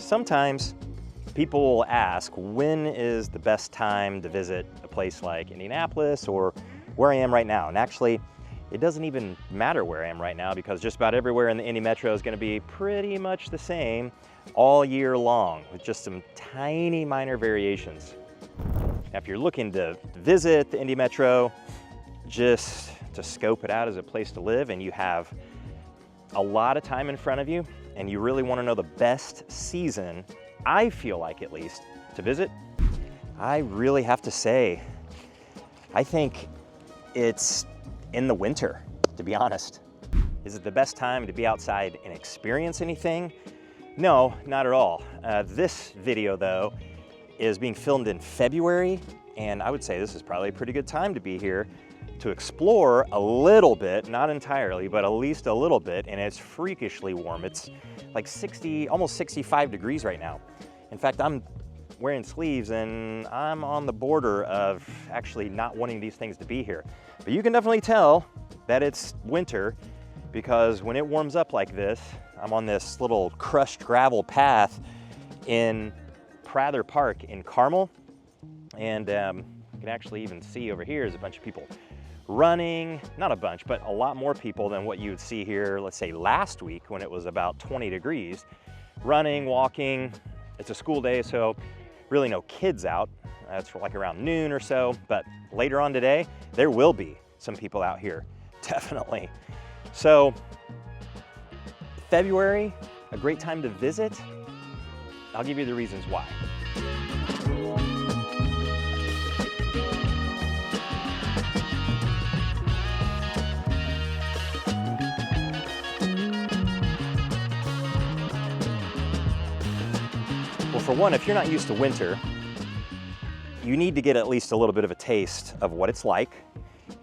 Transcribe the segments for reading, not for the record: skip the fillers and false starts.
Sometimes people will ask, when is the best time to visit a place like Indianapolis or where I am right now? And actually, it doesn't even matter where I am right now, because just about everywhere in the Indy Metro is going to be pretty much the same all year long, with just some tiny minor variations. Now, if you're looking to visit the Indy Metro, just to scope it out as a place to live, and you have a lot of time in front of you, and you really want to know the best season, I feel like at least, to visit, I really have to say, I think it's in the winter, to be honest. Is it the best time to be outside and experience anything? No, not at all. This video, though, is being filmed in February, and I would say this is probably a pretty good time to be here to explore a little bit, not entirely, but at least a little bit, and it's freakishly warm. It's like 60, almost 65 degrees right now. In fact, I'm wearing sleeves and I'm on the border of actually not wanting these things to be here. But you can definitely tell that it's winter, because when it warms up like this, I'm on this little crushed gravel path in Prather Park in Carmel, and you can actually even see over here is a bunch of people running, not a bunch, but a lot more people than what you would see here, let's say last week when it was about 20 degrees, running, walking. It's a school day, so really no kids out. That's for like around noon or so, but later on today, there will be some people out here, definitely. So February, a great time to visit. I'll give you the reasons why. Well, for one, if you're not used to winter, you need to get at least a little bit of a taste of what it's like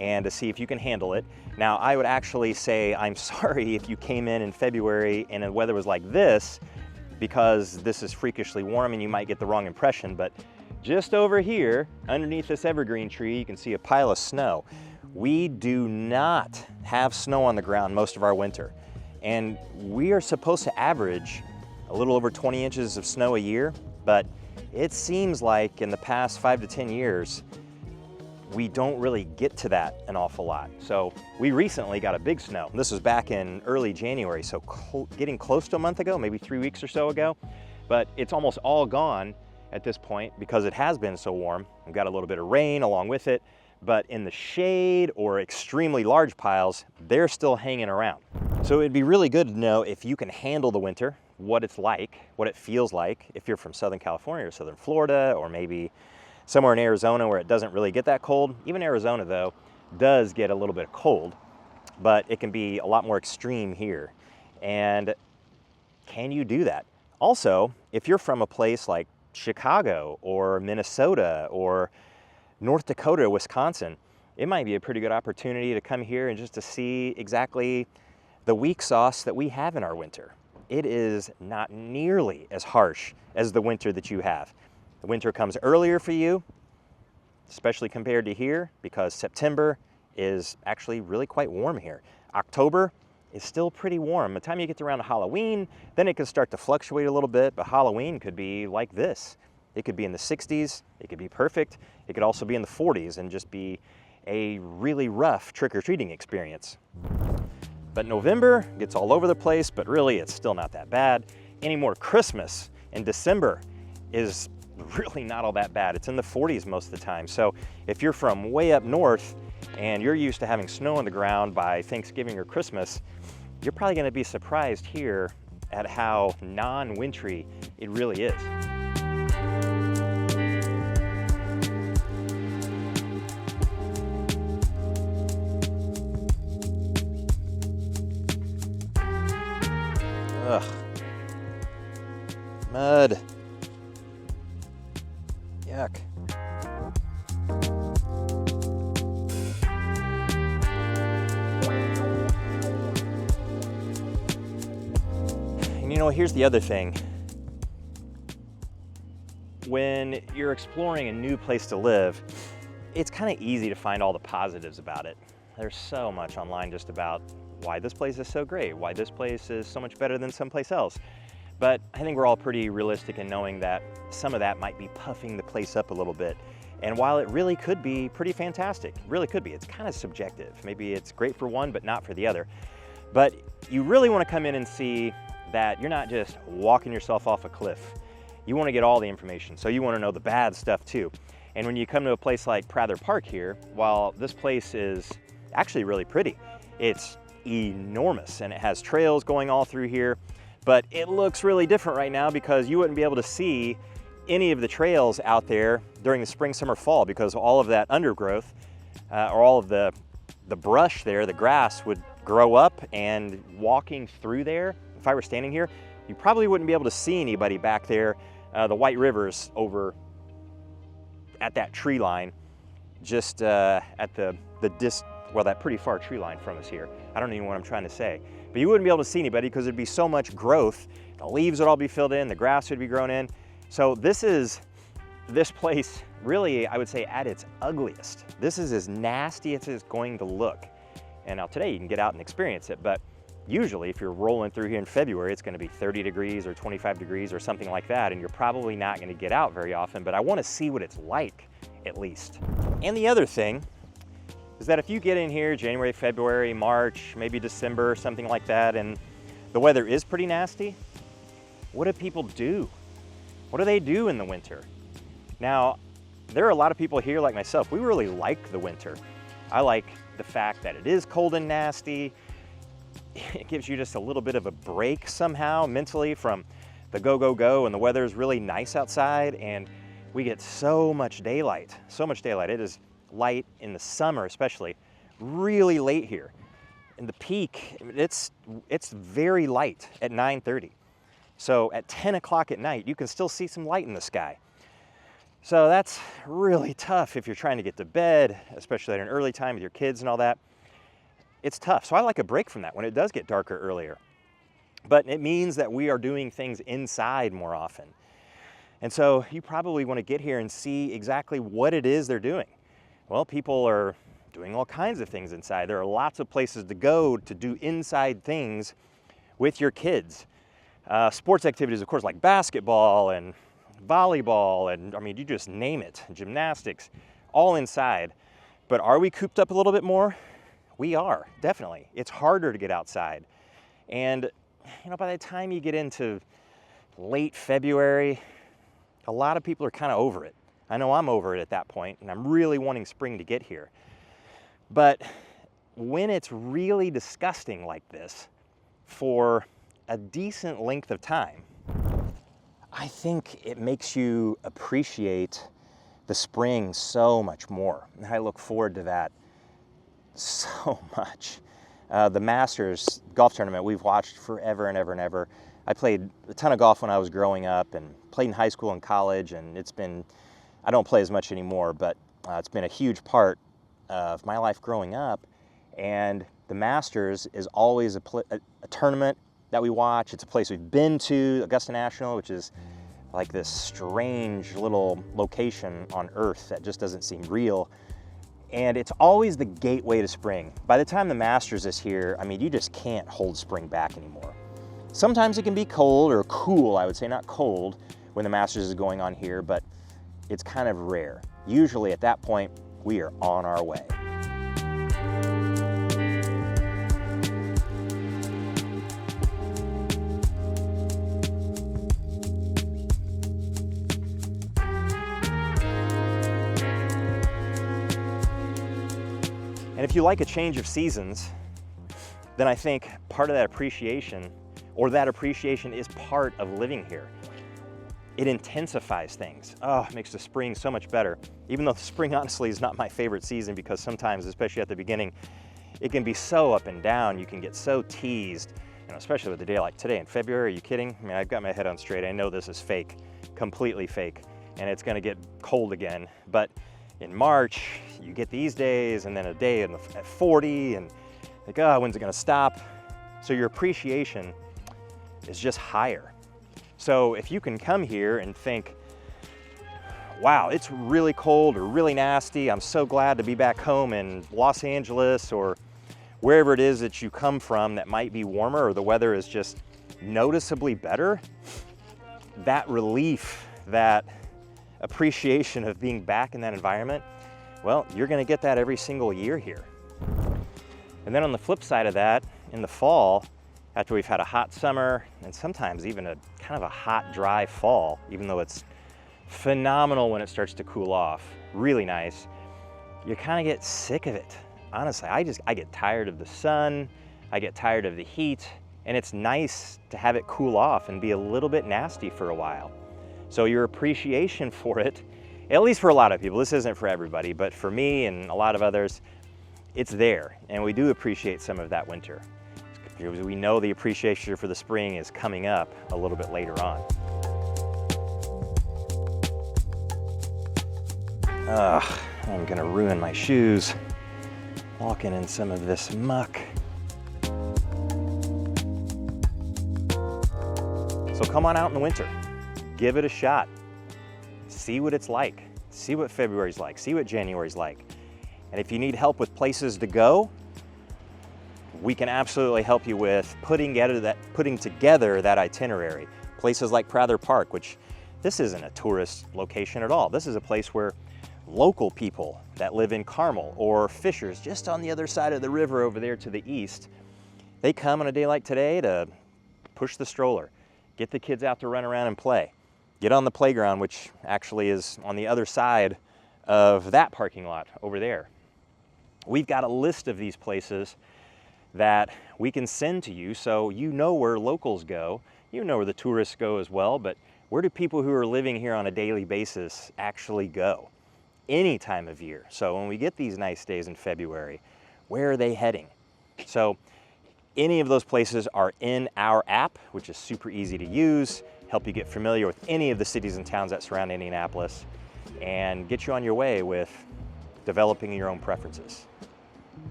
and to see if you can handle it. Now, I would actually say I'm sorry if you came in February and the weather was like this, because this is freakishly warm and you might get the wrong impression. But just over here, underneath this evergreen tree, you can see a pile of snow. We do not have snow on the ground most of our winter, and we are supposed to average a little over 20 inches of snow a year, but it seems like in the past 5 to 10 years, we don't really get to that an awful lot. So we recently got a big snow. This was back in early January, so getting close to a month ago, maybe 3 weeks or so ago, but it's almost all gone at this point because it has been so warm. We've got a little bit of rain along with it, but in the shade or extremely large piles, they're still hanging around. So it'd be really good to know if you can handle the winter, what it's like, what it feels like, if you're from Southern California or Southern Florida, or maybe somewhere in Arizona where it doesn't really get that cold. Even Arizona, though, does get a little bit cold, but it can be a lot more extreme here. And can you do that? Also, if you're from a place like Chicago or Minnesota or North Dakota, Wisconsin, it might be a pretty good opportunity to come here and just to see exactly the weak sauce that we have in our winter. It is not nearly as harsh as the winter that you have. The winter comes earlier for you, especially compared to here, because September is actually really quite warm here. October is still pretty warm. By the time you get around to Halloween, then it can start to fluctuate a little bit, but Halloween could be like this. It could be in the 60s, it could be perfect. It could also be in the 40s and just be a really rough trick-or-treating experience. But November gets all over the place, but really it's still not that bad. Any more Christmas in December is really not all that bad. It's in the 40s most of the time. So if you're from way up north and you're used to having snow on the ground by Thanksgiving or Christmas, you're probably gonna be surprised here at how non-wintry it really is. Ugh. Mud. Yuck. And you know, here's the other thing. When you're exploring a new place to live, it's kind of easy to find all the positives about it. There's so much online just about why this place is so great, why this place is so much better than someplace else. But I think we're all pretty realistic in knowing that some of that might be puffing the place up a little bit. And while it really could be pretty fantastic, really could be, it's kind of subjective. Maybe it's great for one, but not for the other. But you really want to come in and see that you're not just walking yourself off a cliff. You want to get all the information. So you want to know the bad stuff too. And when you come to a place like Prather Park here, while this place is actually really pretty, it's enormous and it has trails going all through here, but it looks really different right now because you wouldn't be able to see any of the trails out there during the spring, summer, fall, because all of that undergrowth or all of the brush there, the grass would grow up, and walking through there, if I were standing here, you probably wouldn't be able to see anybody back there. The White River's over at that tree line, just at that pretty far tree line from us here. I don't even know what I'm trying to say. But you wouldn't be able to see anybody because there'd be so much growth. The leaves would all be filled in, the grass would be grown in. So this place really, I would say, at its ugliest. This is as nasty as it's going to look. And now today you can get out and experience it, but usually if you're rolling through here in February, it's gonna be 30 degrees or 25 degrees or something like that, and you're probably not gonna get out very often, but I wanna see what it's like, at least. And the other thing is that if you get in here January, February, March, maybe December, something like that, and the weather is pretty nasty, what do people do? What do they do in the winter? Now, there are a lot of people here like myself, we really like the winter. I like the fact that it is cold and nasty. It gives you just a little bit of a break somehow mentally from the go, go, go, and the weather is really nice outside, and we get so much daylight, so much daylight. It is light in the summer especially, really late here. In the peak, it's very light at 9:30. So at 10 o'clock at night, you can still see some light in the sky. So that's really tough if you're trying to get to bed, especially at an early time with your kids and all that. It's tough. So I like a break from that when it does get darker earlier. But it means that we are doing things inside more often. And so you probably want to get here and see exactly what it is they're doing. Well, people are doing all kinds of things inside. There are lots of places to go to do inside things with your kids. Sports activities, of course, like basketball and volleyball, and I mean, you just name it, gymnastics, all inside. But are we cooped up a little bit more? We are, definitely. It's harder to get outside. And you know, by the time you get into late February, a lot of people are kind of over it. I know I'm over it at that point, and I'm really wanting spring to get here. But when it's really disgusting like this for a decent length of time, I think it makes you appreciate the spring so much more. And I look forward to that so much. The Masters golf tournament we've watched forever and ever and ever. I played a ton of golf when I was growing up and played in high school and college, and it's been, I don't play as much anymore, but it's been a huge part of my life growing up. And the Masters is always a tournament that we watch. It's a place we've been to, Augusta National, which is like this strange little location on Earth that just doesn't seem real. And it's always the gateway to spring. By the time the Masters is here, I mean, you just can't hold spring back anymore. Sometimes it can be cold or cool, I would say, not cold, when the Masters is going on here, but it's kind of rare. Usually at that point, we are on our way. And if you like a change of seasons, then I think part of that appreciation, or that appreciation is part of living here. It intensifies things. Oh, it makes the spring so much better. Even though the spring honestly is not my favorite season, because sometimes, especially at the beginning, it can be so up and down. You can get so teased, you know, especially with a day like today in February. Are you kidding? I mean, I've got my head on straight. I know this is fake, completely fake, and it's gonna get cold again. But in March, you get these days, and then a day at 40, and like, oh, when's it gonna stop? So your appreciation is just higher. So if you can come here and think, wow, it's really cold or really nasty, I'm so glad to be back home in Los Angeles or wherever it is that you come from that might be warmer, or the weather is just noticeably better, that relief, that appreciation of being back in that environment, well, you're gonna get that every single year here. And then on the flip side of that, in the fall, after we've had a hot summer and sometimes even a kind of a hot, dry fall, even though it's phenomenal when it starts to cool off, really nice, you kind of get sick of it. Honestly, I get tired of the sun, I get tired of the heat, and it's nice to have it cool off and be a little bit nasty for a while. So your appreciation for it, at least for a lot of people, this isn't for everybody, but for me and a lot of others, it's there, and we do appreciate some of that winter. We know the appreciation for the spring is coming up a little bit later on. Ugh, I'm gonna ruin my shoes walking in some of this muck. So come on out in the winter, give it a shot. See what it's like, see what February's like, see what January's like. And if you need help with places to go, we can absolutely help you with putting together that itinerary. Places like Prather Park, which this isn't a tourist location at all. This is a place where local people that live in Carmel or Fishers, just on the other side of the river over there to the east, they come on a day like today to push the stroller, get the kids out to run around and play, get on the playground, which actually is on the other side of that parking lot over there. We've got a list of these places that we can send to you so you know where locals go, you know where the tourists go as well, but where do people who are living here on a daily basis actually go? Any time of year. So when we get these nice days in February, where are they heading? So any of those places are in our app, which is super easy to use, help you get familiar with any of the cities and towns that surround Indianapolis, and get you on your way with developing your own preferences.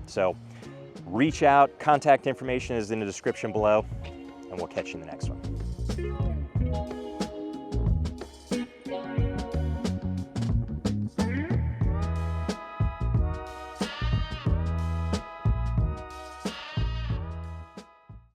So reach out, contact information is in the description below, and we'll catch you in the next one.